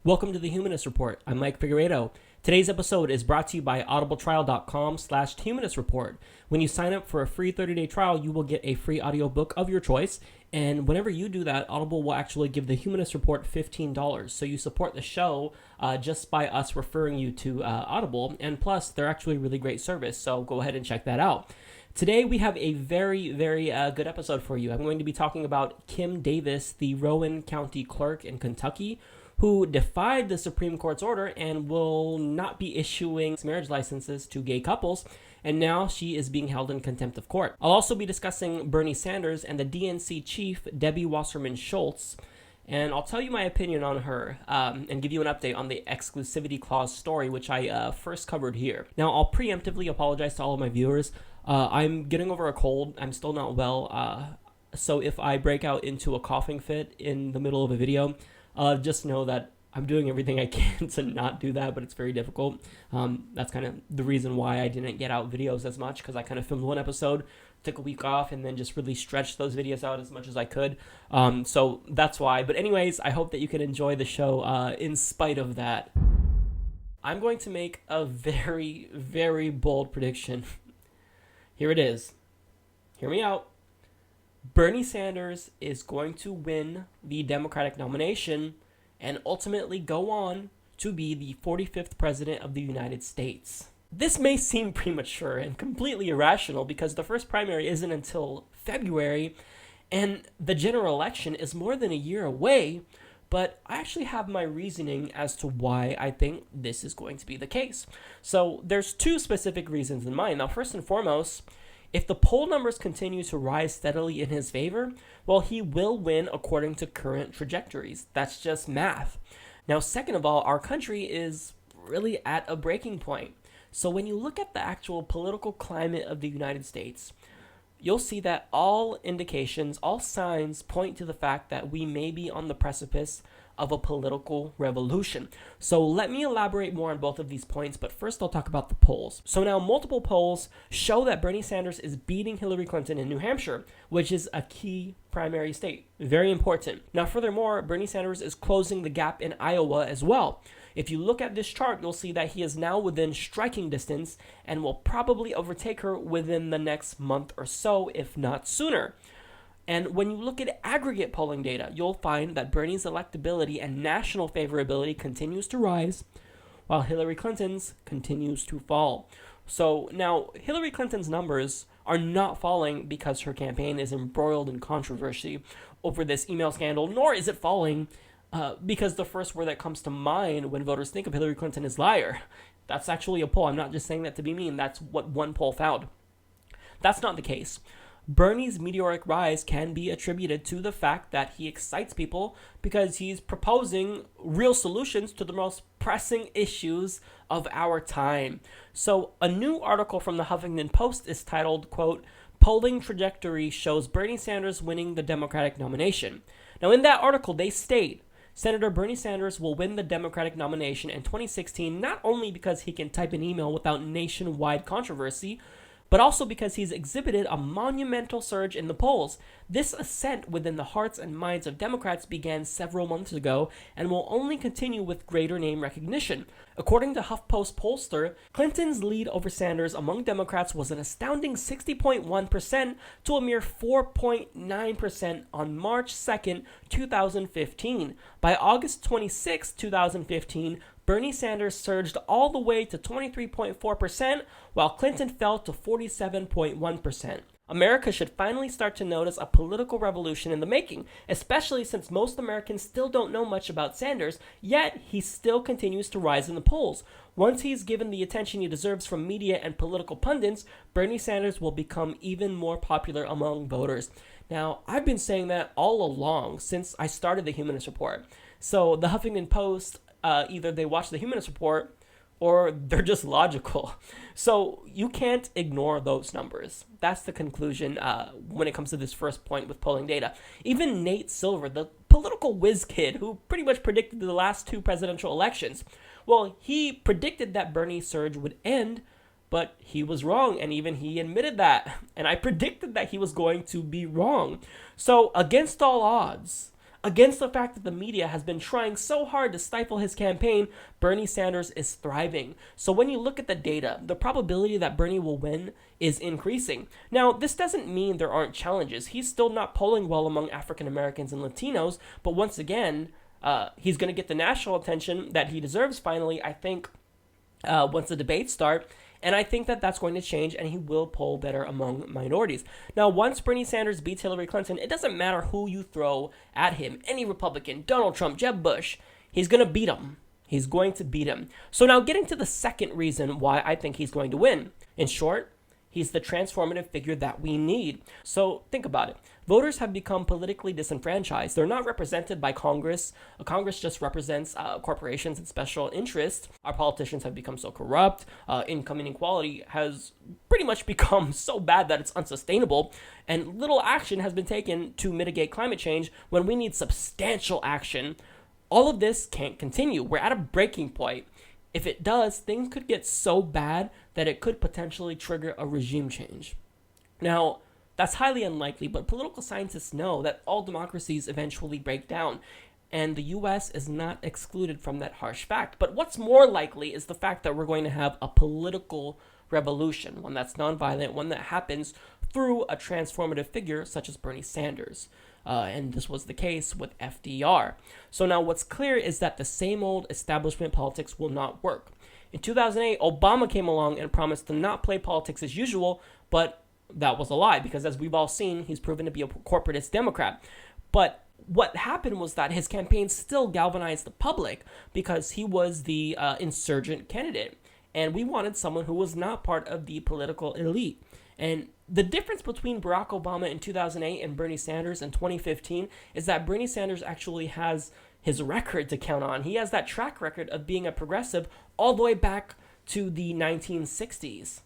Welcome to the Humanist Report. I'm Mike Figueredo. Today's episode is brought to you by audibletrial.com/humanist report. When you sign up for a free 30-day trial, you will get a free audiobook of your choice. And whenever you do that, Audible will actually give the Humanist Report $15. So you support the show just by us referring you to Audible. And plus, they're actually a really great service. So go ahead and check that out. Today, we have a very good episode for you. I'm going to be talking about Kim Davis, the Rowan County clerk in Kentucky, who defied the Supreme Court's order and will not be issuing marriage licenses to gay couples, and now she is being held in contempt of court. I'll also be discussing Bernie Sanders and the DNC chief, Debbie Wasserman Schultz, and I'll tell you my opinion on her and give you an update on the exclusivity clause story, which I first covered here. Now, I'll preemptively apologize to all of my viewers. I'm getting over a cold. I'm still not well, so if I break out into a coughing fit in the middle of a video, just know that I'm doing everything I can to not do that, but it's very difficult. That's kind of the reason why I didn't get out videos as much, because I kind of filmed one episode, took a week off, and then just really stretched those videos out as much as I could. So that's why. But anyways, I hope that you can enjoy the show in spite of that. I'm going to make a very bold prediction. Here it is. Hear me out. Bernie Sanders is going to win the Democratic nomination and ultimately go on to be the 45th president of the United States. This may seem premature and completely irrational because the first primary isn't until February and the general election is more than a year away, but I actually have my reasoning as to why I think this is going to be the case. So there's two specific reasons in mind. Now, first and foremost, if the poll numbers continue to rise steadily in his favor, well, he will win according to current trajectories. That's just math. Now, second of all, our country is really at a breaking point. So when you look at the actual political climate of the United States, you'll see that all indications, all signs point to the fact that we may be on the precipice of a political revolution. So let me elaborate more on both of these points, but first I'll talk about the polls. So now multiple polls show that Bernie Sanders is beating Hillary Clinton in New Hampshire, which is a key primary state. Very important. Now furthermore, Bernie Sanders is closing the gap in Iowa as well. If you look at this chart, you'll see that he is now within striking distance and will probably overtake her within the next month or so, if not sooner. And when you look at aggregate polling data, you'll find that Bernie's electability and national favorability continues to rise, while Hillary Clinton's continues to fall. So now, Hillary Clinton's numbers are not falling because her campaign is embroiled in controversy over this email scandal, nor is it falling because the first word that comes to mind when voters think of Hillary Clinton is liar. That's actually a poll. I'm not just saying that to be mean. That's what one poll found. That's not the case. Bernie's meteoric rise can be attributed to the fact that he excites people because he's proposing real solutions to the most pressing issues of our time. So a new article from the Huffington Post is titled, quote, "Polling Trajectory Shows Bernie Sanders Winning the Democratic Nomination." Now in that article, they state, Senator Bernie Sanders will win the Democratic nomination in 2016 not only because he can type an email without nationwide controversy, but also because he's exhibited a monumental surge in the polls. This ascent within the hearts and minds of Democrats began several months ago and will only continue with greater name recognition. According to HuffPost pollster, Clinton's lead over Sanders among Democrats was an astounding 60.1% to a mere 4.9% on March 2nd, 2015. By August 26, 2015, Bernie Sanders surged all the way to 23.4%, while Clinton fell to 47.1%. America should finally start to notice a political revolution in the making, especially since most Americans still don't know much about Sanders, yet he still continues to rise in the polls. Once he's given the attention he deserves from media and political pundits, Bernie Sanders will become even more popular among voters. Now, I've been saying that all along since I started the Humanist Report. So the Huffington Post, either they watch the Humanist Report or they're just logical. So you can't ignore those numbers. That's the conclusion when it comes to this first point with polling data. Even Nate Silver, the political whiz kid who pretty much predicted the last two presidential elections, well, he predicted that Bernie's surge would end, but he was wrong, and even he admitted that. And I predicted that he was going to be wrong. So against all odds, Against the fact that the media has been trying so hard to stifle his campaign, Bernie Sanders is thriving. So when you look at the data, the probability that Bernie will win is increasing. Now, this doesn't mean there aren't challenges. He's still not polling well among African Americans and Latinos, but once again, he's going to get the national attention that he deserves finally, I think, once the debates start. And I think that that's going to change, and he will poll better among minorities. Now, once Bernie Sanders beats Hillary Clinton, it doesn't matter who you throw at him. Any Republican, Donald Trump, Jeb Bush, he's going to beat him. He's going to beat him. So now getting to the second reason why I think he's going to win. In short, he's the transformative figure that we need. So think about it. Voters have become politically disenfranchised. They're not represented by Congress. Congress just represents corporations and special interests. Our politicians have become so corrupt. Income inequality has pretty much become so bad that it's unsustainable. And little action has been taken to mitigate climate change when we need substantial action. All of this can't continue. We're at a breaking point. If it does, things could get so bad that it could potentially trigger a regime change. Now, that's highly unlikely, but political scientists know that all democracies eventually break down, and the US is not excluded from that harsh fact. But what's more likely is the fact that we're going to have a political revolution, one that's nonviolent, one that happens through a transformative figure such as Bernie Sanders. And this was the case with FDR. So now what's clear is that the same old establishment politics will not work. In 2008, Obama came along and promised to not play politics as usual, but that was a lie, because as we've all seen, he's proven to be a corporatist Democrat. But what happened was that his campaign still galvanized the public because he was the insurgent candidate. And we wanted someone who was not part of the political elite. And the difference between Barack Obama in 2008 and Bernie Sanders in 2015 is that Bernie Sanders actually has his record to count on. He has that track record of being a progressive all the way back to the 1960s.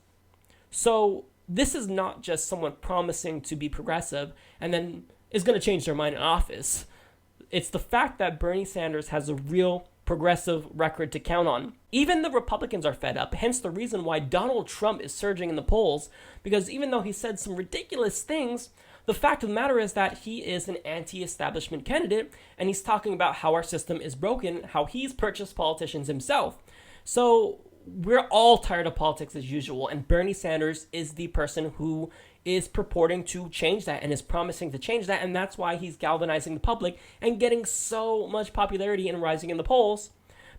So this is not just someone promising to be progressive and then is going to change their mind in office. It's the fact that Bernie Sanders has a real progressive record to count on. Even the Republicans are fed up, hence the reason why Donald Trump is surging in the polls, because even though he said some ridiculous things, the fact of the matter is that he is an anti-establishment candidate, and he's talking about how our system is broken, how he's purchased politicians himself. So we're all tired of politics as usual, and Bernie Sanders is the person who is purporting to change that and is promising to change that, and that's why he's galvanizing the public and getting so much popularity and rising in the polls,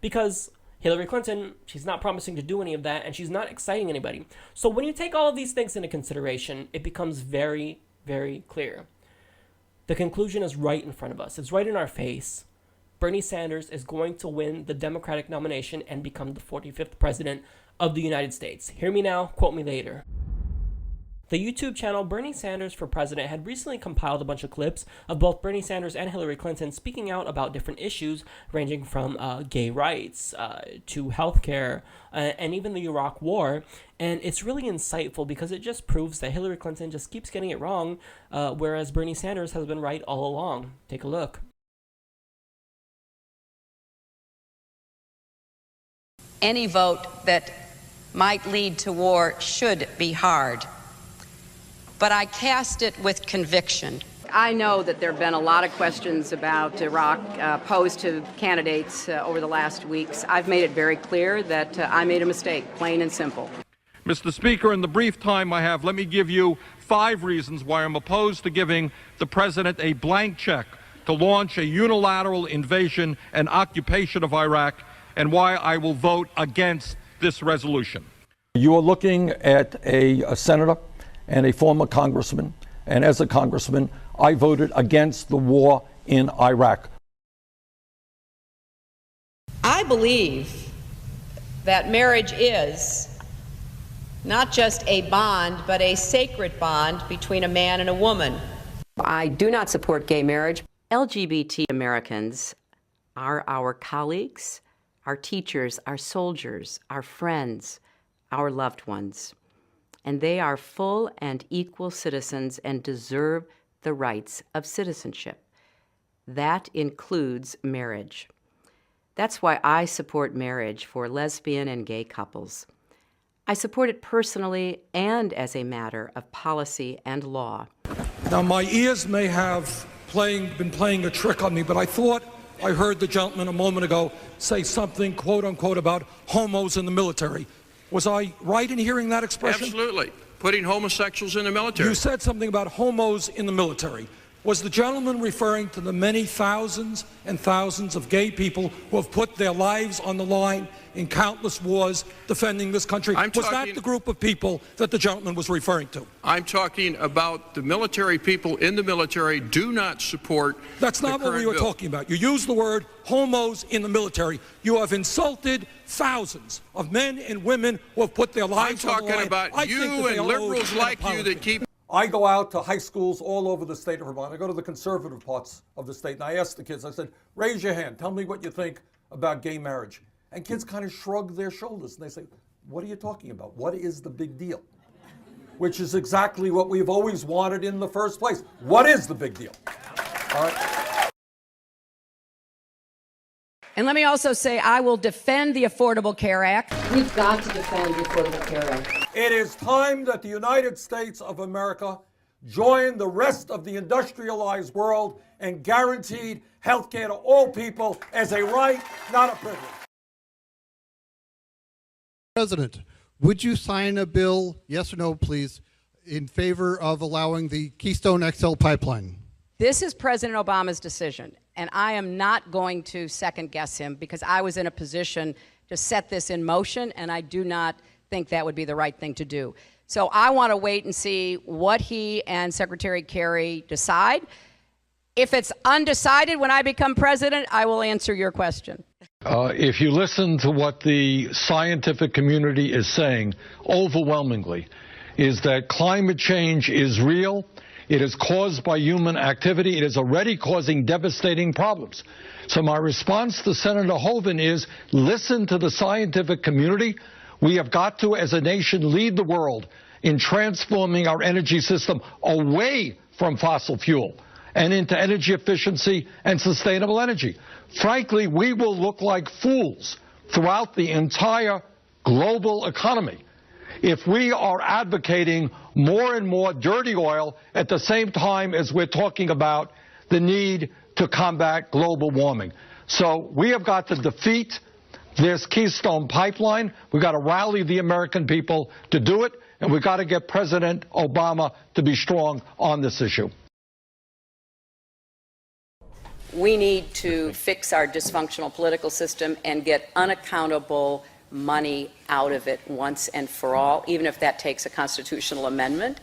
because Hillary Clinton, she's not promising to do any of that, and she's not exciting anybody. So when you take all of these things into consideration, it becomes very, very clear. The conclusion is right in front of us. It's right in our face. Bernie Sanders is going to win the Democratic nomination and become the 45th president of the United States. Hear me now, quote me later. The YouTube channel Bernie Sanders for President had recently compiled a bunch of clips of both Bernie Sanders and Hillary Clinton speaking out about different issues ranging from gay rights to healthcare and even the Iraq War. And it's really insightful because it just proves that Hillary Clinton just keeps getting it wrong, whereas Bernie Sanders has been right all along. Take a look. Any vote that might lead to war should be hard, but I cast it with conviction. I know that there have been a lot of questions about Iraq posed to candidates over the last weeks. I've made it very clear that I made a mistake, plain and simple. Mr. Speaker, in the brief time I have, let me give you 5 reasons why I'm opposed to giving the President a blank check to launch a unilateral invasion and occupation of Iraq, and why I will vote against this resolution. You are looking at a senator and a former congressman, and as a congressman, I voted against the war in Iraq. I believe that marriage is not just a bond, but a sacred bond between a man and a woman. I do not support gay marriage. LGBT Americans are our colleagues, our teachers, our soldiers, our friends, our loved ones. And they are full and equal citizens and deserve the rights of citizenship. That includes marriage. That's why I support marriage for lesbian and gay couples. I support it personally and as a matter of policy and law. Now, my ears may have been playing a trick on me, but I thought I heard the gentleman a moment ago say something, quote unquote, about homos in the military. Was I right in hearing that expression? Absolutely. Putting homosexuals in the military. You said something about homos in the military. Was the gentleman referring to the many thousands and thousands of gay people who have put their lives on the line in countless wars defending this country? Was that the group of people that the gentleman was referring to? I'm talking about the military. People in the military do not support. That's not what we were talking about. You used the word homos in the military. You have insulted thousands of men and women who have put their lives on the line. I'm talking about you and liberals like you that keep. I go out to high schools all over the state of Vermont. I go to the conservative parts of the state, and I ask the kids, I said, raise your hand. Tell me what you think about gay marriage. And kids kind of shrug their shoulders, and they say, what are you talking about? What is the big deal? Which is exactly what we've always wanted in the first place. What is the big deal? All right. And let me also say, I will defend the Affordable Care Act. We've got to defend the Affordable Care Act. It is time that the United States of America join the rest of the industrialized world and guaranteed health care to all people as a right, not a privilege. President, would you sign a bill, yes or no, please, in favor of allowing the Keystone XL pipeline? This is President Obama's decision, and I am not going to second guess him because I was in a position to set this in motion, and I do not think that would be the right thing to do. So I want to wait and see what he and Secretary Kerry decide. If it's undecided when I become president, I will answer your question. If you listen to what the scientific community is saying, overwhelmingly, is that climate change is real. It is caused by human activity. It is already causing devastating problems. So my response to Senator Hoeven is listen to the scientific community. We have got to, as a nation, lead the world in transforming our energy system away from fossil fuel and into energy efficiency and sustainable energy. Frankly, we will look like fools throughout the entire global economy if we are advocating more and more dirty oil at the same time as we're talking about the need to combat global warming. So we have got to defeat this Keystone pipeline. We've got to rally the American people to do it, and we've got to get President Obama to be strong on this issue. We need to fix our dysfunctional political system and get unaccountable money out of it once and for all, even if that takes a constitutional amendment.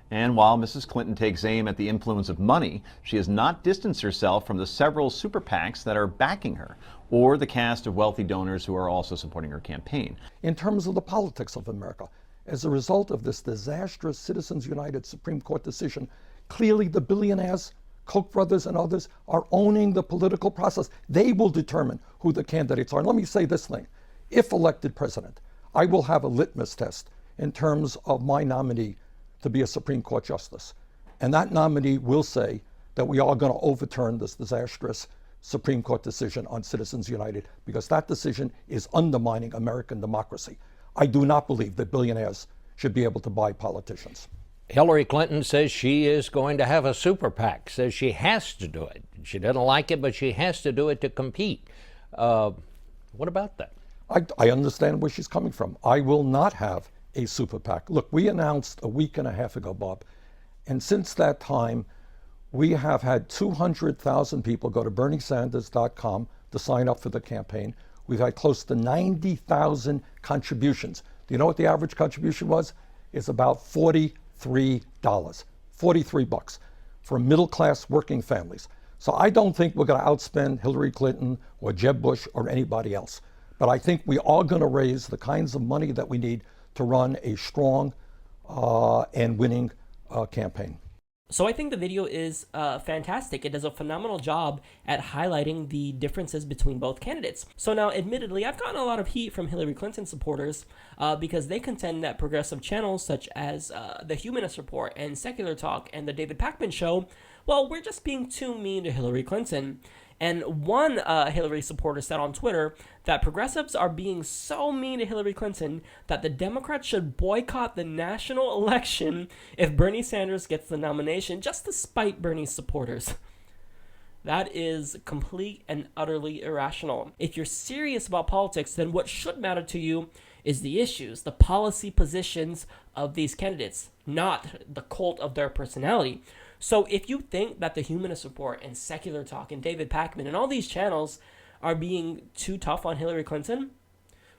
And while Mrs. Clinton takes aim at the influence of money, she has not distanced herself from the several super PACs that are backing her, or the cast of wealthy donors who are also supporting her campaign. In terms of the politics of America, as a result of this disastrous Citizens United Supreme Court decision, clearly the billionaires, Koch brothers and others, are owning the political process. They will determine who the candidates are. And let me say this thing. If elected president, I will have a litmus test in terms of my nominee to be a Supreme Court justice. And that nominee will say that we are going to overturn this disastrous Supreme Court decision on Citizens United, because that decision is undermining American democracy. I do not believe that billionaires should be able to buy politicians. Hillary Clinton says she is going to have a super PAC, says she has to do it. She doesn't like it, but she has to do it to compete. What about that? I understand where she's coming from. I will not have a super PAC. Look, we announced a week and a half ago, Bob, and since that time, we have had 200,000 people go to BernieSanders.com to sign up for the campaign. We've had close to 90,000 contributions. Do you know what the average contribution was? It's about $43, 43 bucks for middle-class working families. So I don't think we're going to outspend Hillary Clinton or Jeb Bush or anybody else. But I think we are going to raise the kinds of money that we need to run a strong and winning campaign. So I think the video is fantastic. It does a phenomenal job at highlighting the differences between both candidates. So now, admittedly, I've gotten a lot of heat from Hillary Clinton supporters because they contend that progressive channels such as the Humanist Report and Secular Talk and the David Pakman Show, well, we're just being too mean to Hillary Clinton. And one Hillary supporter said on Twitter that progressives are being so mean to Hillary Clinton that the Democrats should boycott the national election if Bernie Sanders gets the nomination, just to spite Bernie's supporters. That is complete and utterly irrational. If you're serious about politics, then what should matter to you is the issues, the policy positions of these candidates, not the cult of their personality. So if you think that the Humanist Report and Secular Talk and David Pakman and all these channels are being too tough on Hillary Clinton,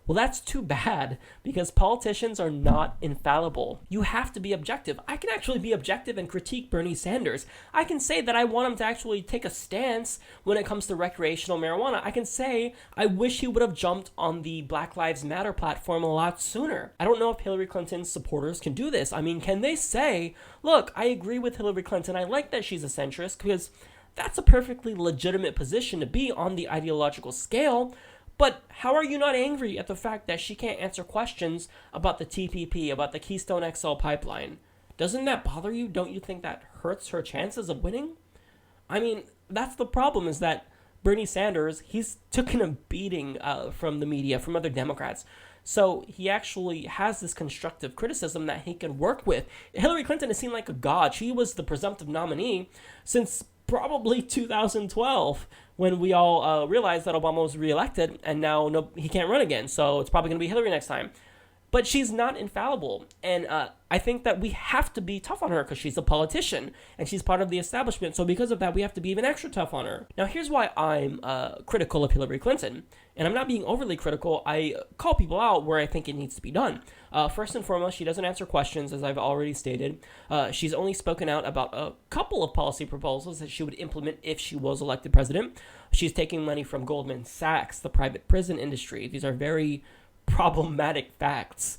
well, that's too bad, because politicians are not infallible. You have to be objective. I can actually be objective and critique Bernie Sanders. I can say that I want him to actually take a stance when it comes to recreational marijuana. I can say I wish he would have jumped on the Black Lives Matter platform a lot sooner. I don't know if Hillary Clinton's supporters can do this. I mean, can they say, look, I agree with Hillary Clinton. I like that she's a centrist, because that's a perfectly legitimate position to be on the ideological scale. But how are you not angry at the fact that she can't answer questions about the TPP, about the Keystone XL pipeline? Doesn't that bother you? Don't you think that hurts her chances of winning? I mean, that's the problem, is that Bernie Sanders, he's taken a beating from the media, from other Democrats. So he actually has this constructive criticism that he can work with. Hillary Clinton has seemed like a god. She was the presumptive nominee since probably 2012, when we all realized that Obama was reelected, and now he can't run again, so it's probably going to be Hillary next time. But she's not infallible, and I think that we have to be tough on her because she's a politician, and she's part of the establishment, so because of that, we have to be even extra tough on her. Now, here's why I'm critical of Hillary Clinton, and I'm not being overly critical. I call people out where I think it needs to be done. First and foremost, she doesn't answer questions, as I've already stated. She's only spoken out about a couple of policy proposals that she would implement if she was elected president. She's taking money from Goldman Sachs, the private prison industry. These are very problematic facts.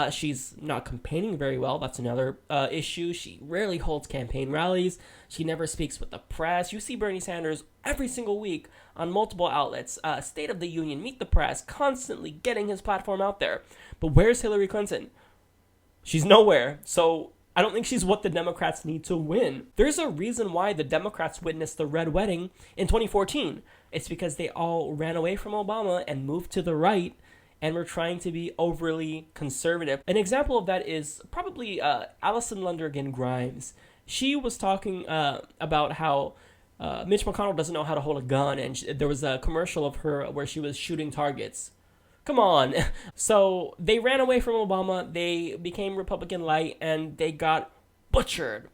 She's not campaigning very well. That's another issue. She rarely holds campaign rallies. She never speaks with the press. You see Bernie Sanders every single week on multiple outlets, State of the Union, Meet the Press, constantly getting his platform out there. But where's Hillary Clinton? She's nowhere. So I don't think she's what the Democrats need to win. There's a reason why the Democrats witnessed the Red Wedding in 2014. It's because they all ran away from Obama and moved to the right, and we're trying to be overly conservative. An example of that is probably Allison Lundergan Grimes. She was talking about how Mitch McConnell doesn't know how to hold a gun, and there was a commercial of her where she was shooting targets. Come on. So they ran away from Obama, they became Republican light, and they got butchered.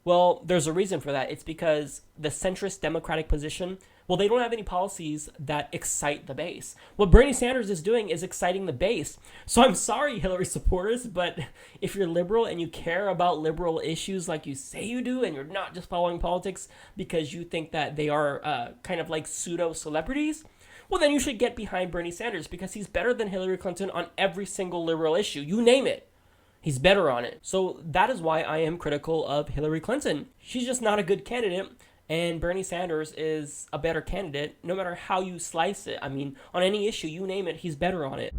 Well, there's a reason for that. It's because the centrist Democratic position, well, they don't have any policies that excite the base. What Bernie Sanders is doing is exciting the base. So I'm sorry, Hillary supporters, but if you're liberal and you care about liberal issues like you say you do, and you're not just following politics because you think that they are kind of like pseudo-celebrities, well, then you should get behind Bernie Sanders, because he's better than Hillary Clinton on every single liberal issue. You name it. He's better on it. So that is why I am critical of Hillary Clinton. She's just not a good candidate, and Bernie Sanders is a better candidate no matter how you slice it. I mean, on any issue, you name it, he's better on it.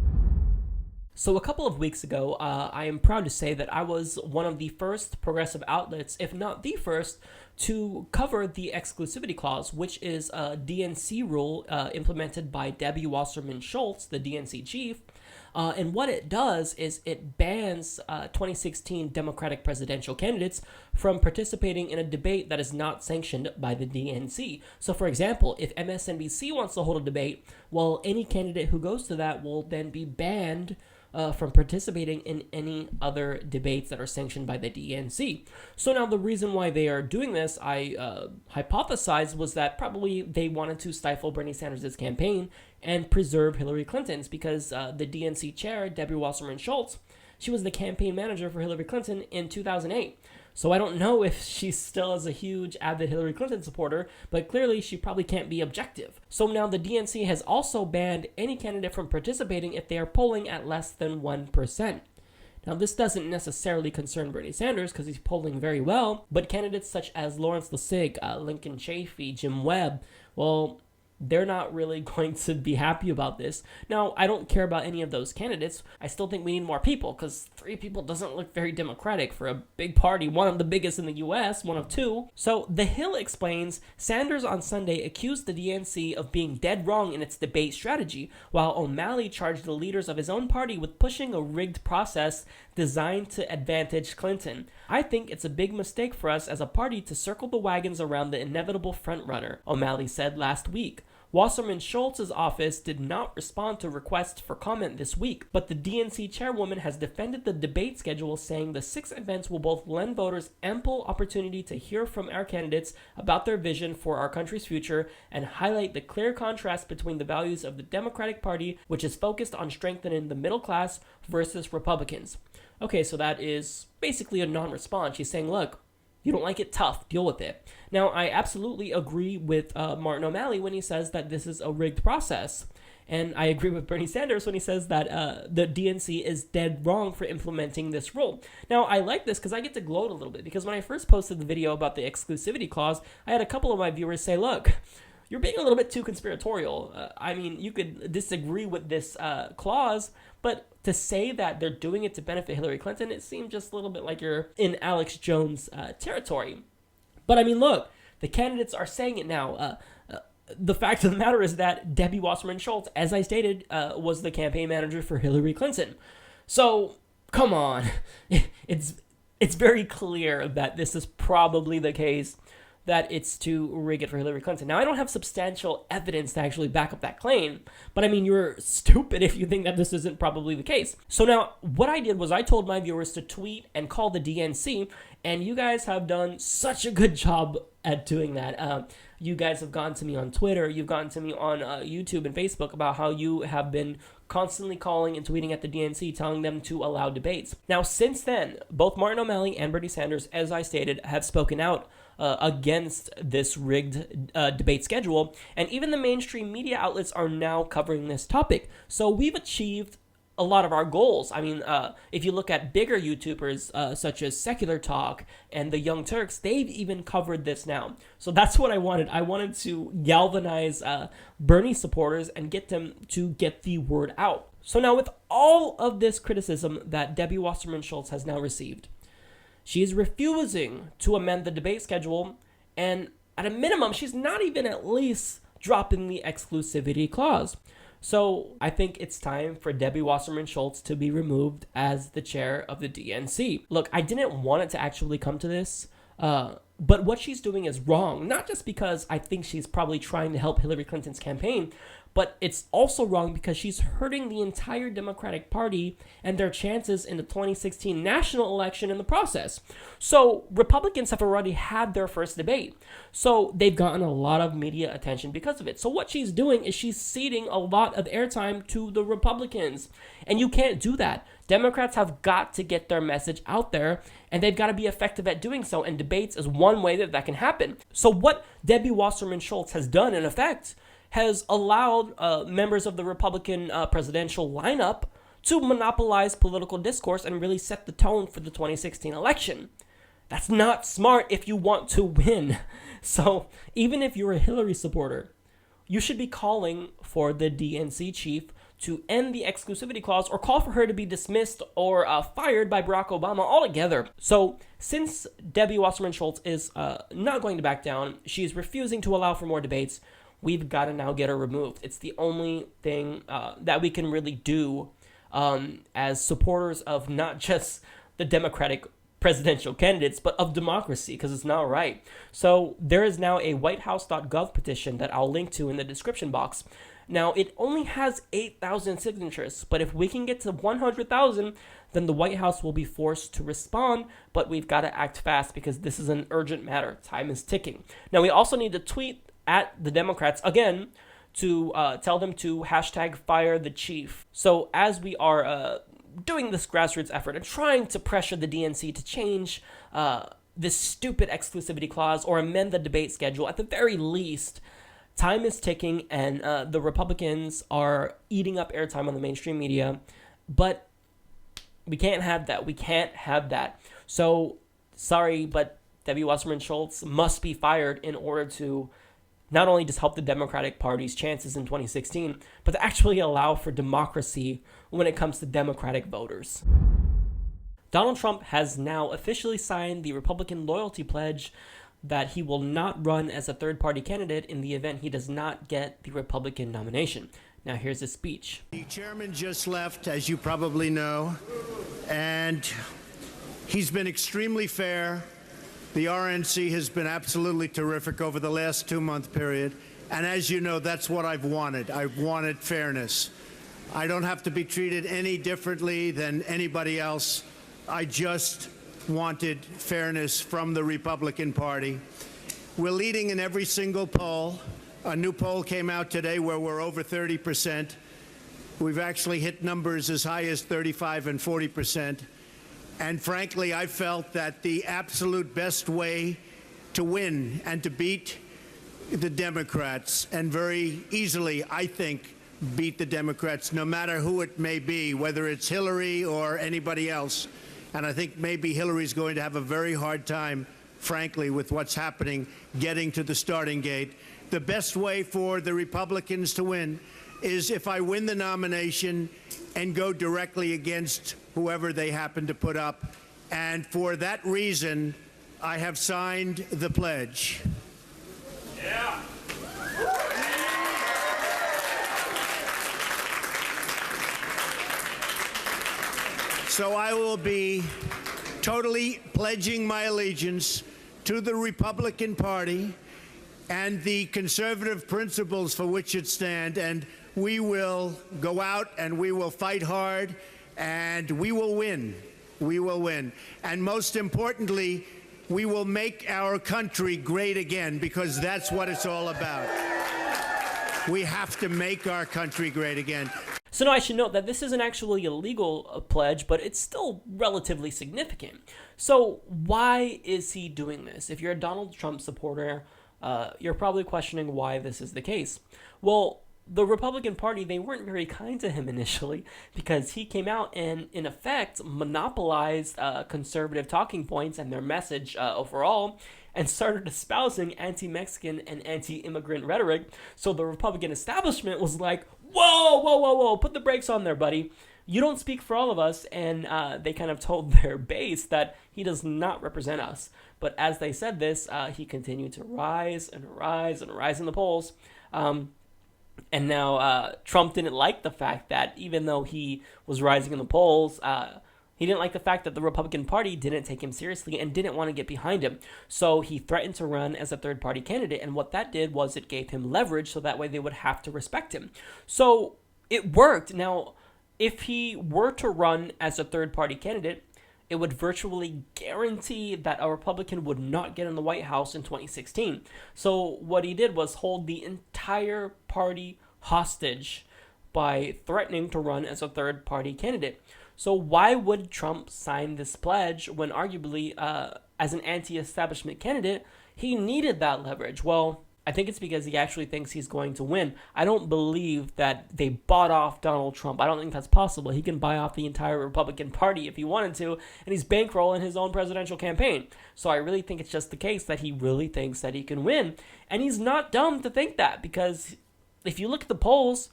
So a couple of weeks ago, I am proud to say that I was one of the first progressive outlets, if not the first, to cover the exclusivity clause, which is a DNC rule implemented by Debbie Wasserman Schultz, the DNC chief. And what it does is it bans 2016 Democratic presidential candidates from participating in a debate that is not sanctioned by the DNC. So, for example, if MSNBC wants to hold a debate, well, any candidate who goes to that will then be banned from participating in any other debates that are sanctioned by the DNC. So now the reason why they are doing this, I hypothesized, was that probably they wanted to stifle Bernie Sanders' campaign and preserve Hillary Clinton's, because the DNC chair, Debbie Wasserman Schultz, she was the campaign manager for Hillary Clinton in 2008. So I don't know if she still is a huge avid Hillary Clinton supporter, but clearly she probably can't be objective. So now the DNC has also banned any candidate from participating if they are polling at less than 1%. Now this doesn't necessarily concern Bernie Sanders because he's polling very well, but candidates such as Lawrence Lessig, Lincoln Chafee, Jim Webb, well, they're not really going to be happy about this. Now, I don't care about any of those candidates. I still think we need more people, because 3 people doesn't look very democratic for a big party, one of the biggest in the U.S., one of 2. So The Hill explains, Sanders on Sunday accused the DNC of being dead wrong in its debate strategy, while O'Malley charged the leaders of his own party with pushing a rigged process designed to advantage Clinton. I think it's a big mistake for us as a party to circle the wagons around the inevitable frontrunner, O'Malley said last week. Wasserman Schultz's office did not respond to requests for comment this week, but the DNC chairwoman has defended the debate schedule, saying the 6 events will both lend voters ample opportunity to hear from our candidates about their vision for our country's future and highlight the clear contrast between the values of the Democratic Party, which is focused on strengthening the middle class, versus Republicans. Okay, so that is basically a non-response. She's saying, look, you don't like it? Tough. Deal with it. Now, I absolutely agree with Martin O'Malley when he says that this is a rigged process. And I agree with Bernie Sanders when he says that the DNC is dead wrong for implementing this rule. Now, I like this because I get to gloat a little bit, because when I first posted the video about the exclusivity clause, I had a couple of my viewers say, look, you're being a little bit too conspiratorial. I mean, you could disagree with this clause, but to say that they're doing it to benefit Hillary Clinton, it seemed just a little bit like you're in Alex Jones territory. But I mean, look, the candidates are saying it now. The fact of the matter is that Debbie Wasserman Schultz, as I stated, was the campaign manager for Hillary Clinton. So, come on. It's very clear that this is probably the case, that it's to rig it for Hillary Clinton. Now, I don't have substantial evidence to actually back up that claim, but I mean, you're stupid if you think that this isn't probably the case. So now, what I did was I told my viewers to tweet and call the DNC, and you guys have done such a good job at doing that. You guys have gone to me on Twitter, you've gone to me on YouTube and Facebook about how you have been constantly calling and tweeting at the DNC, telling them to allow debates. Now, since then, both Martin O'Malley and Bernie Sanders, as I stated, have spoken out against this rigged debate schedule, and even the mainstream media outlets are now covering this topic. So we've achieved a lot of our goals. I mean, if you look at bigger YouTubers such as Secular Talk and the Young Turks, they've even covered this now. So that's what I wanted. I wanted to galvanize Bernie supporters and get them to get the word out. So now, with all of this criticism that Debbie Wasserman Schultz has now received, she is refusing to amend the debate schedule, and at a minimum, she's not even at least dropping the exclusivity clause. So I think it's time for Debbie Wasserman Schultz to be removed as the chair of the DNC. Look, I didn't want it to actually come to this, but what she's doing is wrong, not just because I think she's probably trying to help Hillary Clinton's campaign, but it's also wrong because she's hurting the entire Democratic Party and their chances in the 2016 national election in the process. So Republicans have already had their first debate. So they've gotten a lot of media attention because of it. So what she's doing is she's ceding a lot of airtime to the Republicans. And you can't do that. Democrats have got to get their message out there, and they've got to be effective at doing so. And debates is one way that can happen. So what Debbie Wasserman Schultz has done, in effect, has allowed members of the Republican presidential lineup to monopolize political discourse and really set the tone for the 2016 election. That's not smart if you want to win. So even if you're a Hillary supporter, you should be calling for the DNC chief to end the exclusivity clause or call for her to be dismissed or fired by Barack Obama altogether. So since Debbie Wasserman Schultz is not going to back down, she's refusing to allow for more debates, we've got to now get her removed. It's the only thing that we can really do as supporters of not just the Democratic presidential candidates, but of democracy, because it's not right. So there is now a whitehouse.gov petition that I'll link to in the description box. Now, it only has 8,000 signatures, but if we can get to 100,000, then the White House will be forced to respond, but we've got to act fast because this is an urgent matter. Time is ticking. Now, we also need to tweet at the Democrats again to tell them to #FireTheChief. So as we are doing this grassroots effort and trying to pressure the DNC to change this stupid exclusivity clause or amend the debate schedule, at the very least, time is ticking and the Republicans are eating up airtime on the mainstream media. But we can't have that. We can't have that. So sorry, but Debbie Wasserman Schultz must be fired in order to not only just help the Democratic Party's chances in 2016, but to actually allow for democracy when it comes to Democratic voters. Donald Trump has now officially signed the Republican loyalty pledge that he will not run as a third-party candidate in the event he does not get the Republican nomination. Now here's his speech. The chairman just left, as you probably know, and he's been extremely fair. The RNC has been absolutely terrific over the last 2-month period. And as you know, that's what I've wanted. I've wanted fairness. I don't have to be treated any differently than anybody else. I just wanted fairness from the Republican Party. We're leading in every single poll. A new poll came out today where we're over 30%. We've actually hit numbers as high as 35 and 40%. And frankly, I felt that the absolute best way to win and to beat the Democrats, and very easily, I think, beat the Democrats, no matter who it may be, whether it's Hillary or anybody else. And I think maybe Hillary's going to have a very hard time, frankly, with what's happening, getting to the starting gate. The best way for the Republicans to win is if I win the nomination and go directly against whoever they happen to put up. And for that reason, I have signed the pledge. Yeah. So I will be totally pledging my allegiance to the Republican Party and the conservative principles for which it stands, and we will go out and we will fight hard and we will win. We will win. And most importantly, we will make our country great again, because that's what it's all about. We have to make our country great again. So now I should note that this isn't actually a legal pledge, but it's still relatively significant. So why is he doing this? If you're a Donald Trump supporter, you're probably questioning why this is the case. Well, the Republican Party, they weren't very kind to him initially, because he came out and, in effect, monopolized conservative talking points and their message overall, and started espousing anti-Mexican and anti-immigrant rhetoric. So the Republican establishment was like, whoa, put the brakes on there, buddy. You don't speak for all of us. And they kind of told their base that he does not represent us. But as they said this, he continued to rise and rise and rise in the polls. And now Trump didn't like the fact that even though he was rising in the polls, he didn't like the fact that the Republican Party didn't take him seriously and didn't want to get behind him. So he threatened to run as a third-party candidate, and what that did was it gave him leverage, so that way they would have to respect him. So it worked. Now, if he were to run as a third-party candidate, it would virtually guarantee that a Republican would not get in the White House in 2016. So what he did was hold the entire party hostage by threatening to run as a third-party candidate. So why would Trump sign this pledge when arguably, as an anti-establishment candidate, he needed that leverage? Well, I think it's because he actually thinks he's going to win. I don't believe that they bought off Donald Trump. I don't think that's possible. He can buy off the entire Republican Party if he wanted to, and he's bankrolling his own presidential campaign. So I really think it's just the case that he really thinks that he can win. And he's not dumb to think that, because if you look at the polls,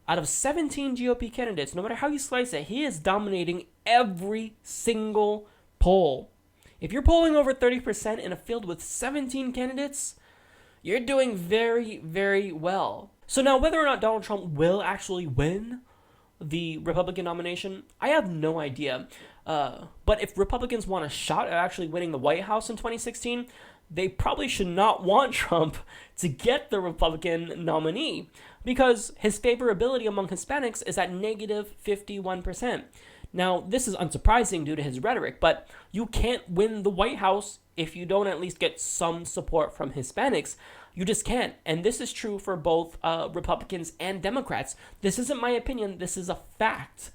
out of 17 GOP candidates, no matter how you slice it, he is dominating every single poll. If you're polling over 30% in a field with 17 candidates, you're doing very, very well. So now, whether or not Donald Trump will actually win the Republican nomination, I have no idea. But if Republicans want a shot at actually winning the White House in 2016, they probably should not want Trump to get the Republican nominee, because his favorability among Hispanics is at negative 51%. Now, this is unsurprising due to his rhetoric, but you can't win the White House if you don't at least get some support from Hispanics. You just can't. And this is true for both Republicans and Democrats. This isn't my opinion. This is a fact.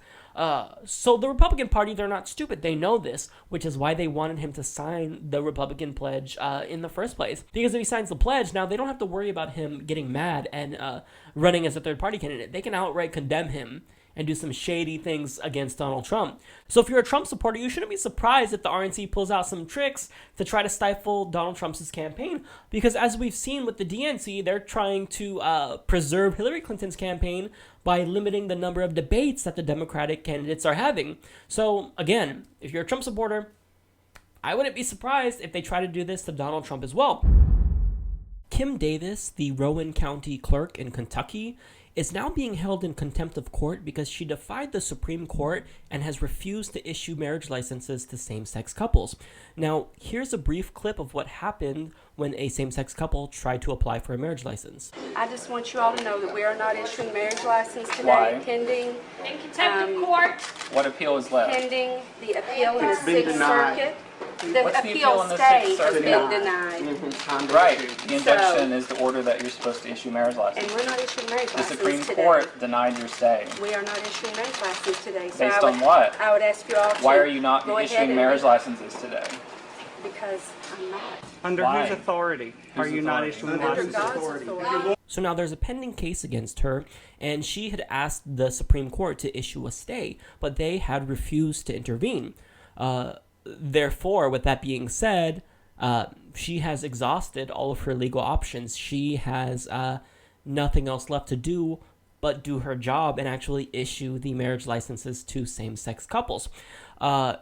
So the Republican Party, they're not stupid. They know this, which is why they wanted him to sign the Republican pledge in the first place. Because if he signs the pledge, now they don't have to worry about him getting mad and running as a third-party candidate. They can outright condemn him and do some shady things against Donald Trump. So if you're a Trump supporter, you shouldn't be surprised if the RNC pulls out some tricks to try to stifle Donald Trump's campaign, because as we've seen with the DNC, they're trying to preserve Hillary Clinton's campaign by limiting the number of debates that the Democratic candidates are having. So again, if you're a Trump supporter, I wouldn't be surprised if they try to do this to Donald Trump as well. Kim Davis, the Rowan County clerk in Kentucky, is now being held in contempt of court because she defied the Supreme Court and has refused to issue marriage licenses to same-sex couples. Now, here's a brief clip of what happened when a same-sex couple tried to apply for a marriage license. I just want you all to know that we are not issuing marriage license today. Why? Pending in contempt of court. What appeal is left? Pending the appeal in the It's been Sixth denied. Circuit. What's The the appeal appeal in the stay Sixth has Circuit? been denied. Right. The injunction is the order that you're supposed to issue marriage And license. we're not issuing marriage The license Supreme today. Court denied your stay. We are not issuing marriage license today. So Based I would, on what? I would ask you all to Why are you not go ahead issuing and marriage licenses today? Because I'm not. Under Why? whose authority are Whose you not authority? issuing Under licenses? God's authority. So now there's a pending case against her, and she had asked the Supreme Court to issue a stay, but they had refused to intervene. Therefore, with that being said, she has exhausted all of her legal options. She has nothing else left to do but do her job and actually issue the marriage licenses to same-sex couples.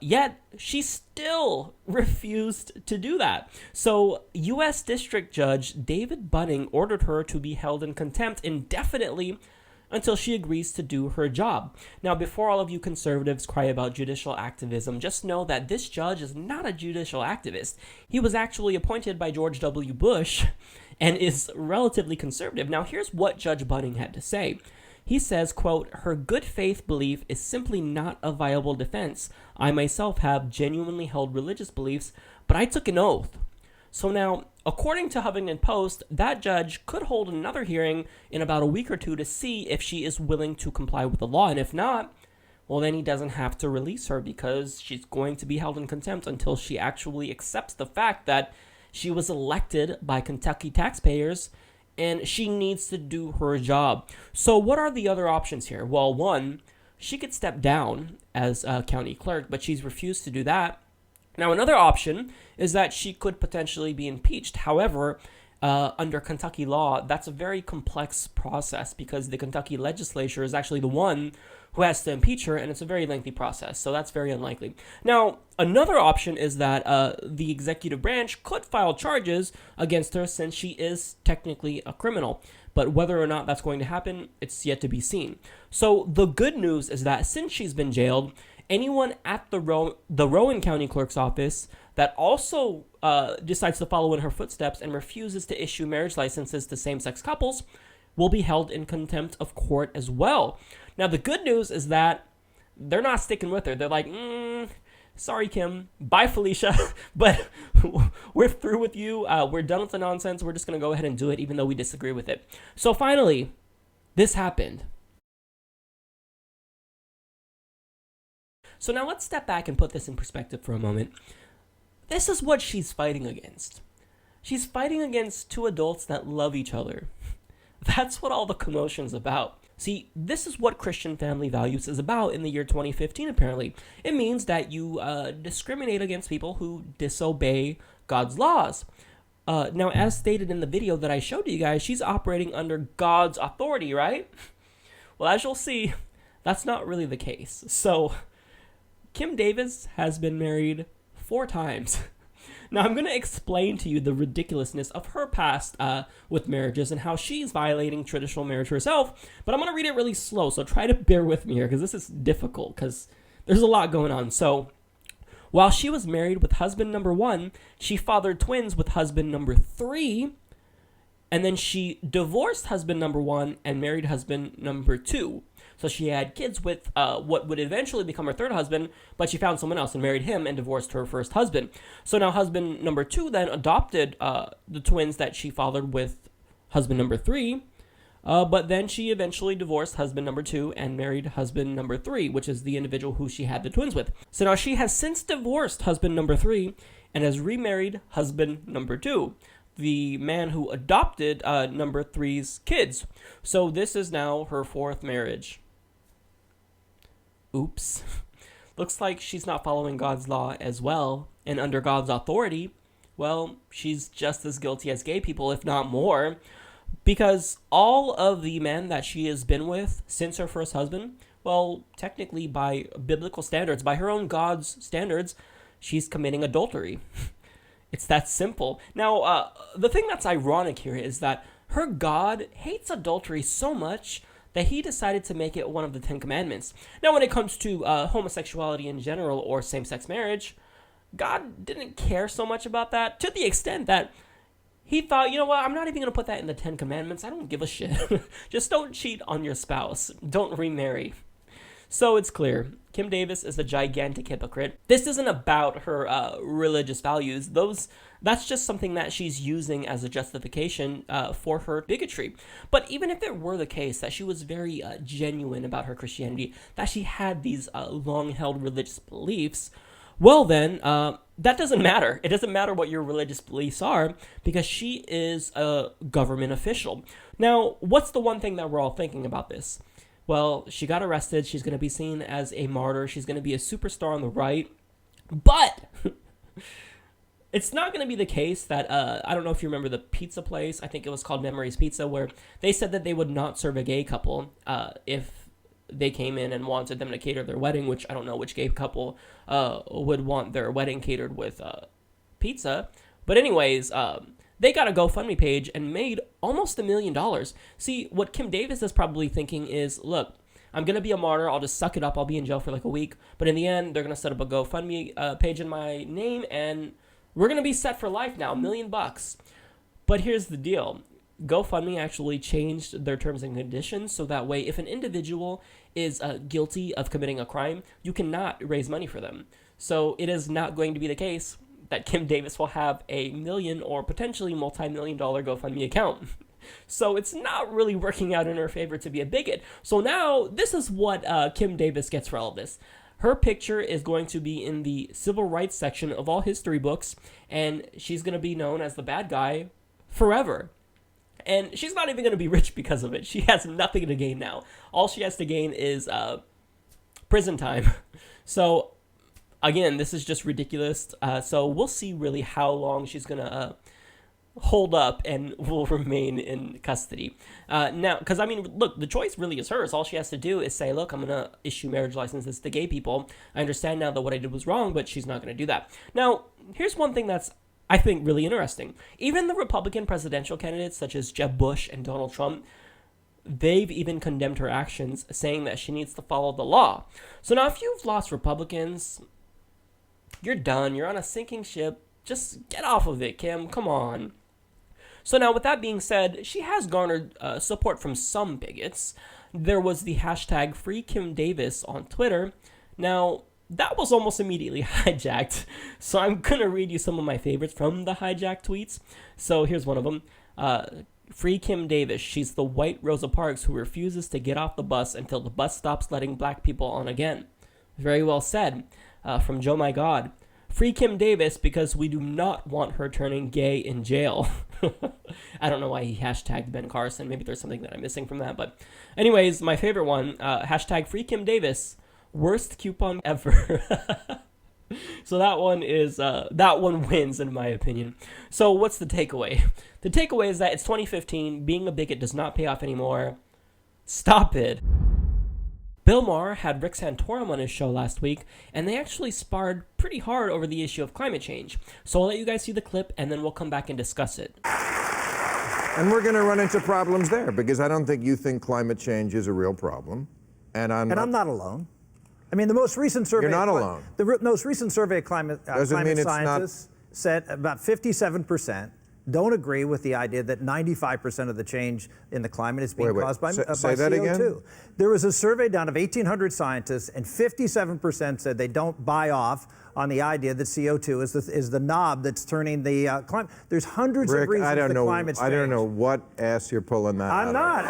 Yet, she still refused to do that. So, U.S. District Judge David Bunning ordered her to be held in contempt indefinitely until she agrees to do her job. Now, before all of you conservatives cry about judicial activism, just know that this judge is not a judicial activist. He was actually appointed by George W. Bush and is relatively conservative. Now, here's what Judge Bunning had to say. He says, quote, "Her good faith belief is simply not a viable defense. I myself have genuinely held religious beliefs, but I took an oath." So now, according to Huffington Post, that judge could hold another hearing in about a week or two to see if she is willing to comply with the law. And if not, well, then he doesn't have to release her because she's going to be held in contempt until she actually accepts the fact that she was elected by Kentucky taxpayers and she needs to do her job. So what are the other options here? Well, one, she could step down as a county clerk, but she's refused to do that. Now, another option is that she could potentially be impeached. However, under Kentucky law, that's a very complex process because the Kentucky legislature is actually the one who has to impeach her, and it's a very lengthy process, so that's very unlikely. Now, another option is that the executive branch could file charges against her since she is technically a criminal. But whether or not that's going to happen, it's yet to be seen. So the good news is that since she's been jailed, anyone at the Rowan County Clerk's office that also decides to follow in her footsteps and refuses to issue marriage licenses to same-sex couples will be held in contempt of court as well. Now, the good news is that they're not sticking with her. They're like, sorry, Kim. Bye, Felicia. But we're through with you. We're done with the nonsense. We're just going to go ahead and do it, even though we disagree with it. So finally, this happened. So now let's step back and put this in perspective for a moment. This is what she's fighting against. She's fighting against two adults that love each other. That's what all the commotion's about. See, this is what Christian family values is about in the year 2015, apparently. It means that you discriminate against people who disobey God's laws. Now, as stated in the video that I showed you guys, she's operating under God's authority, right? Well, as you'll see, that's not really the case. So, Kim Davis has been married 4 times. Now, I'm going to explain to you the ridiculousness of her past with marriages and how she's violating traditional marriage herself, but I'm going to read it really slow, so try to bear with me here because this is difficult because there's a lot going on. So, while she was married with husband number 1, she fathered twins with husband number 3, and then she divorced husband number 1 and married husband number 2. So she had kids with what would eventually become her 3rd husband, but she found someone else and married him and divorced her 1st husband. So now husband number 2 then adopted the twins that she fathered with husband number 3, but then she eventually divorced husband number 2 and married husband number 3, which is the individual who she had the twins with. So now she has since divorced husband number 3 and has remarried husband number 2. The man who adopted number 3's kids. So this is now her 4th marriage. oops. Looks like she's not following God's law as well, and under God's authority, well, she's just as guilty as gay people, if not more, because all of the men that she has been with since her first husband, well, technically by biblical standards, by her own God's standards, she's committing adultery. It's that simple. Now, the thing that's ironic here is that her God hates adultery so much that he decided to make it one of the 10 Commandments. Now, when it comes to homosexuality in general or same-sex marriage, God didn't care so much about that, to the extent that he thought, you know what, I'm not even going to put that in the 10 Commandments. I don't give a shit. Just don't cheat on your spouse. Don't remarry. So it's clear, Kim Davis is a gigantic hypocrite. This isn't about her religious values. That's just something that she's using as a justification for her bigotry. But even if it were the case that she was very genuine about her Christianity, that she had these long-held religious beliefs, well then, that doesn't matter. It doesn't matter what your religious beliefs are, because she is a government official. Now, what's the one thing that we're all thinking about this? Well, she got arrested. She's going to be seen as a martyr. She's going to be a superstar on the right. But it's not going to be the case that, I don't know if you remember the pizza place. I think it was called Memories Pizza, where they said that they would not serve a gay couple if they came in and wanted them to cater their wedding, which I don't know which gay couple would want their wedding catered with pizza. But anyways, they got a GoFundMe page and made almost $1 million. See, what Kim Davis is probably thinking is, look, I'm going to be a martyr. I'll just suck it up. I'll be in jail for like a week. But in the end, they're going to set up a GoFundMe page in my name, and we're going to be set for life now, $1 million. But here's the deal. GoFundMe actually changed their terms and conditions so that way if an individual is guilty of committing a crime, you cannot raise money for them. So it is not going to be the case that Kim Davis will have a $1 million or potentially multi-million-dollar GoFundMe account. So it's not really working out in her favor to be a bigot. So now this is what Kim Davis gets for all of this. Her picture is going to be in the civil rights section of all history books, and she's going to be known as the bad guy forever. And she's not even going to be rich because of it. She has nothing to gain now. All she has to gain is prison time. So, again, this is just ridiculous. So we'll see really how long she's going to hold up and will remain in custody. Now, because, I mean, look, the choice really is hers. All she has to do is say, look, I'm going to issue marriage licenses to gay people. I understand now that what I did was wrong, but she's not going to do that. Now, here's one thing that's I think really interesting. Even the Republican presidential candidates such as Jeb Bush and Donald Trump, they've even condemned her actions, saying that she needs to follow the law. So now if you've lost Republicans, you're done. You're on a sinking ship. Just get off of it, Kim. Come on. So now with that being said, she has garnered support from some bigots. There was the hashtag #FreeKimDavis on Twitter. Now, that was almost immediately hijacked. So I'm going to read you some of my favorites from the hijacked tweets. So here's one of them. Free Kim Davis. She's the white Rosa Parks who refuses to get off the bus until the bus stops letting black people on again. Very well said. From Joe My God. Free Kim Davis because we do not want her turning gay in jail. I don't know why he hashtagged Ben Carson. Maybe there's something that I'm missing from that. But anyways, my favorite one. Hashtag Free Kim Davis. Worst coupon ever. So that one wins in my opinion. So what's the takeaway? The takeaway is that it's 2015. Being a bigot does not pay off anymore. Stop it. Bill Maher had Rick Santorum on his show last week, and they actually sparred pretty hard over the issue of climate change. So I'll let you guys see the clip, and then we'll come back and discuss it. And we're going to run into problems there, because I don't think you think climate change is a real problem. And I'm not alone. I mean, the most recent survey... You're not alone. The most recent survey of climate scientists said about 57% don't agree with the idea that 95% of the change in the climate is being caused by CO2. Again? There was a survey done of 1,800 scientists, and 57% said they don't buy off on the idea that CO2 is the knob that's turning the climate. There's hundreds Rick, of reasons I don't that know. climate's I don't changed. know what ass you're pulling that. I'm not.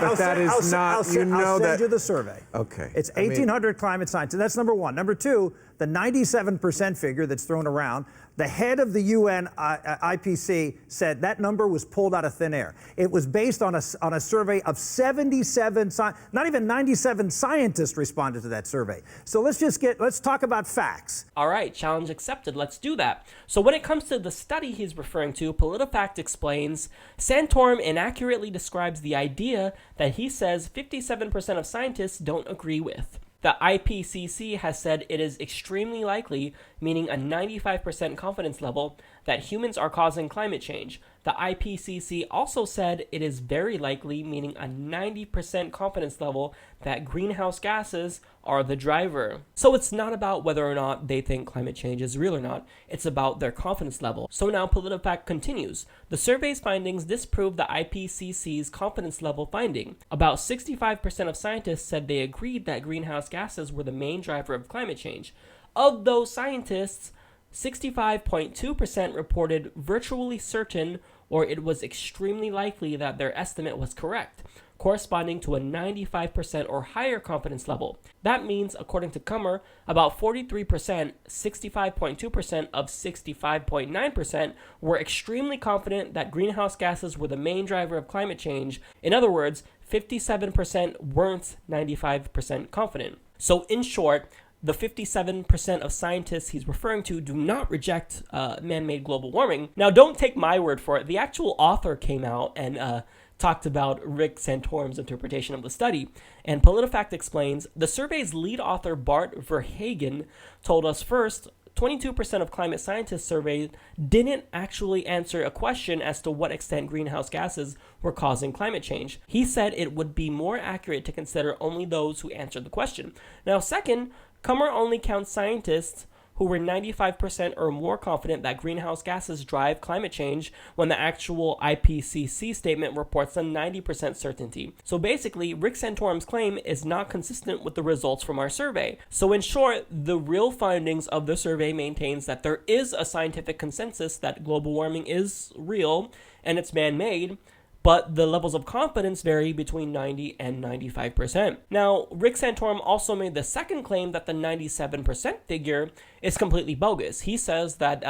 But that is not. I'll send you the survey. Okay. It's 1,800 climate scientists. That's number one. Number two, the 97% figure that's thrown around. The head of the UN IPC said that number was pulled out of thin air. It was based on a survey of 77, not even 97 scientists responded to that survey. So let's talk about facts. All right, challenge accepted. Let's do that. So when it comes to the study he's referring to, PolitiFact explains, Santorum inaccurately describes the idea that he says 57% of scientists don't agree with. The IPCC has said it is extremely likely, meaning a 95% confidence level, that humans are causing climate change. The IPCC also said it is very likely, meaning a 90% confidence level, that greenhouse gases are the driver. So it's not about whether or not they think climate change is real or not, it's about their confidence level. So now PolitiFact continues. The survey's findings disprove the IPCC's confidence level finding. About 65% of scientists said they agreed that greenhouse gases were the main driver of climate change. Of those scientists, 65.2% reported virtually certain or it was extremely likely that their estimate was correct, corresponding to a 95% or higher confidence level. That means, according to Kummer, about 43%, 65.2% of 65.9% were extremely confident that greenhouse gases were the main driver of climate change. In other words, 57% weren't 95% confident. So in short, the 57% of scientists he's referring to do not reject man-made global warming. Now, don't take my word for it. The actual author came out and talked about Rick Santorum's interpretation of the study. And PolitiFact explains, the survey's lead author, Bart Verhagen, told us first, 22% of climate scientists surveyed didn't actually answer a question as to what extent greenhouse gases were causing climate change. He said it would be more accurate to consider only those who answered the question. Now, second, Kummer only counts scientists who were 95% or more confident that greenhouse gases drive climate change when the actual IPCC statement reports a 90% certainty. So basically, Rick Santorum's claim is not consistent with the results from our survey. So in short, the real findings of the survey maintains that there is a scientific consensus that global warming is real and it's man-made, but the levels of confidence vary between 90 and 95%. Now, Rick Santorum also made the second claim that the 97% figure is completely bogus. He says that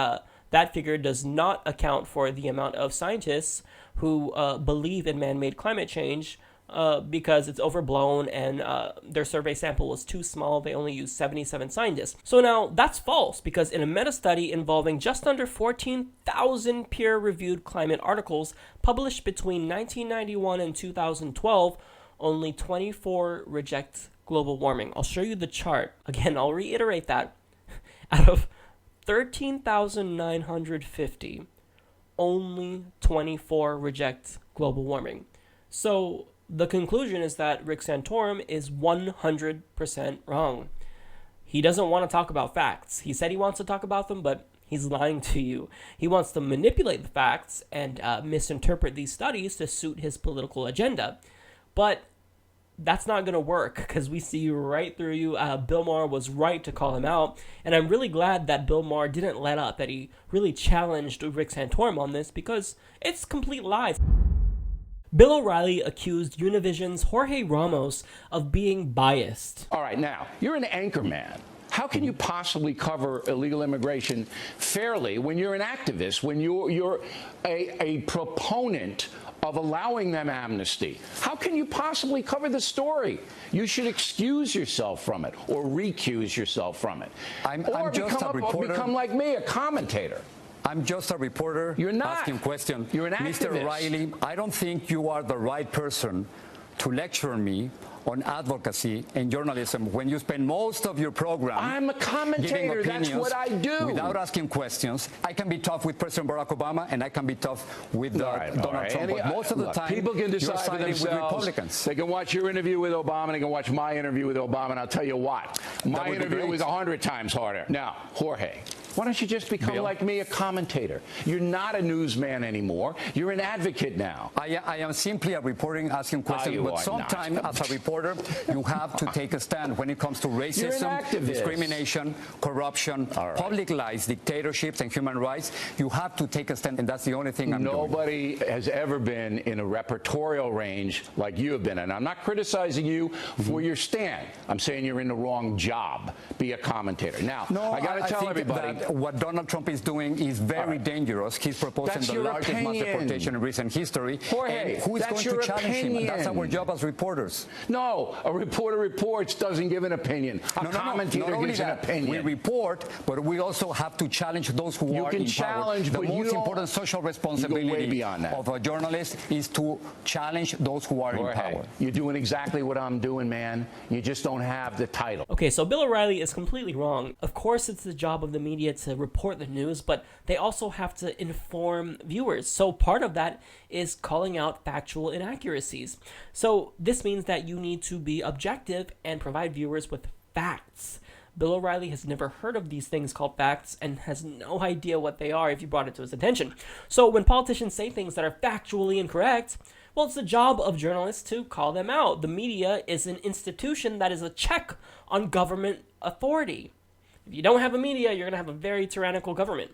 that figure does not account for the amount of scientists who believe in man-made climate change because it's overblown and their survey sample was too small. They only used 77 scientists. So now that's false, because in a meta-study involving just under 14,000 peer-reviewed climate articles published between 1991 and 2012, only 24 reject global warming. I'll show you the chart. Again, I'll reiterate that. Out of 13,950, only 24 reject global warming. So the conclusion is that Rick Santorum is 100% wrong. He doesn't want to talk about facts. He said he wants to talk about them, but he's lying to you. He wants to manipulate the facts and misinterpret these studies to suit his political agenda. But that's not going to work, because we see right through you. Bill Maher was right to call him out, and I'm really glad that Bill Maher didn't let up, that he really challenged Rick Santorum on this, because it's complete lies. Bill O'Reilly accused Univision's Jorge Ramos of being biased. All right, now, you're an anchor man. How can you possibly cover illegal immigration fairly when you're an activist, when you're a proponent of allowing them amnesty? How can you possibly cover the story? You should excuse yourself from it or recuse yourself from it. Or become like me, a commentator. I'm just a reporter. You're not asking questions. You're an activist. Mr. O'Reilly, I don't think you are the right person to lecture me on advocacy and journalism when you spend most of your program I'm a commentator. That's what I do. Without asking questions. I can be tough with President Barack Obama, and I can be tough with Donald Trump. But most of the time, people can decide for themselves. With Republicans. They can watch your interview with Obama. They can watch my interview with Obama. And I'll tell you what, my interview was 100 times harder. Now, Jorge, Why don't you just become like me, a commentator? You're not a newsman anymore. You're an advocate now. I am simply a reporter asking questions, but sometimes as a reporter, you have to take a stand when it comes to racism, discrimination, corruption, public lies, dictatorships, and human rights. You have to take a stand, and that's the only thing I'm doing. Nobody has ever been in a repertorial range like you have been, and I'm not criticizing you for your stand. I'm saying you're in the wrong job. Be a commentator. Now, I got to tell everybody that what Donald Trump is doing is very dangerous. He's proposing the largest mass deportation in recent history. Jorge, and who is going to challenge him? That's our job as reporters. No, a reporter reports, doesn't give an opinion. A commentator gives an opinion. We report, but we also have to challenge those who are in power. The most important social responsibility of a journalist is to challenge those who are in power. You're doing exactly what I'm doing, man. You just don't have the title. Okay, so Bill O'Reilly is completely wrong. Of course, it's the job of the media to report the news, but they also have to inform viewers. So part of that is calling out factual inaccuracies. So this means that you need to be objective and provide viewers with facts. Bill O'Reilly has never heard of these things called facts and has no idea what they are if you brought it to his attention. So when politicians say things that are factually incorrect, well, it's the job of journalists to call them out. The media is an institution that is a check on government authority. If you don't have a media, you're going to have a very tyrannical government.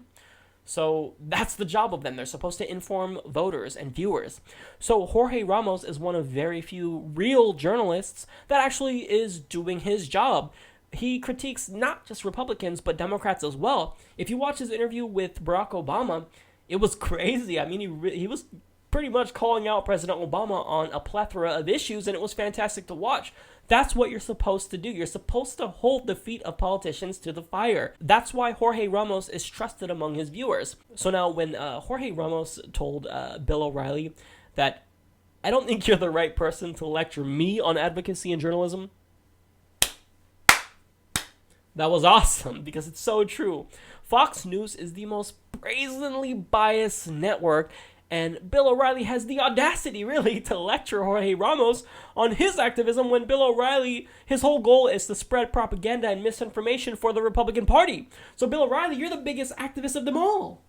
So that's the job of them. They're supposed to inform voters and viewers. So Jorge Ramos is one of very few real journalists that actually is doing his job. He critiques not just Republicans, but Democrats as well. If you watch his interview with Barack Obama, it was crazy. I mean, he was pretty much calling out President Obama on a plethora of issues, and it was fantastic to watch. That's what you're supposed to do. You're supposed to hold the feet of politicians to the fire. That's why Jorge Ramos is trusted among his viewers. So now when Jorge Ramos told Bill O'Reilly that, I don't think you're the right person to lecture me on advocacy and journalism, that was awesome because it's so true. Fox News is the most brazenly biased network, and Bill O'Reilly has the audacity, really, to lecture Jorge Ramos on his activism when Bill O'Reilly, his whole goal is to spread propaganda and misinformation for the Republican Party. So Bill O'Reilly, you're the biggest activist of them all.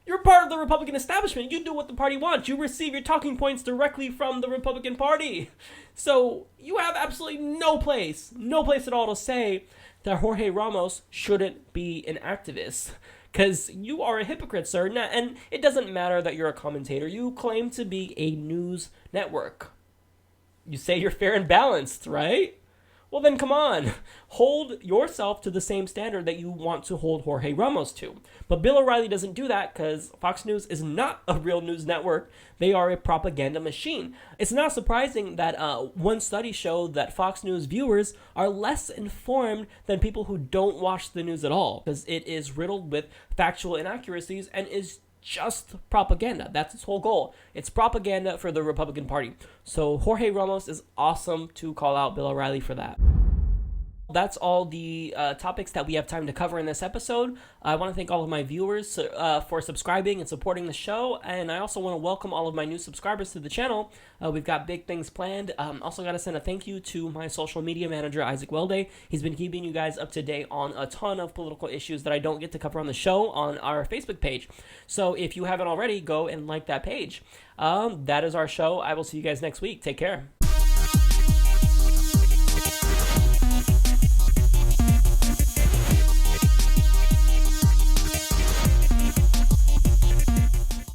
You're part of the Republican establishment. You do what the party wants. You receive your talking points directly from the Republican Party. So you have absolutely no place at all to say that Jorge Ramos shouldn't be an activist. Because you are a hypocrite, sir. And it doesn't matter that you're a commentator. You claim to be a news network. You say you're fair and balanced, right? Well, then come on. Hold yourself to the same standard that you want to hold Jorge Ramos to. But Bill O'Reilly doesn't do that because Fox News is not a real news network. They are a propaganda machine. It's not surprising that one study showed that Fox News viewers are less informed than people who don't watch the news at all, because it is riddled with factual inaccuracies and is just propaganda. That's its whole goal. It's propaganda for the Republican Party. So Jorge Ramos is awesome to call out Bill O'Reilly for that. That's all the topics that we have time to cover in this episode. I want to thank all of my viewers for subscribing and supporting the show, and I also want to welcome all of my new subscribers to the channel. We've got big things planned. Also got to send a thank you to my social media manager, Isaac Welde. He's been keeping you guys up to date on a ton of political issues that I don't get to cover on the show on our Facebook page. So if you haven't already, go and like that page. That is our show. I will see you guys next week. Take care.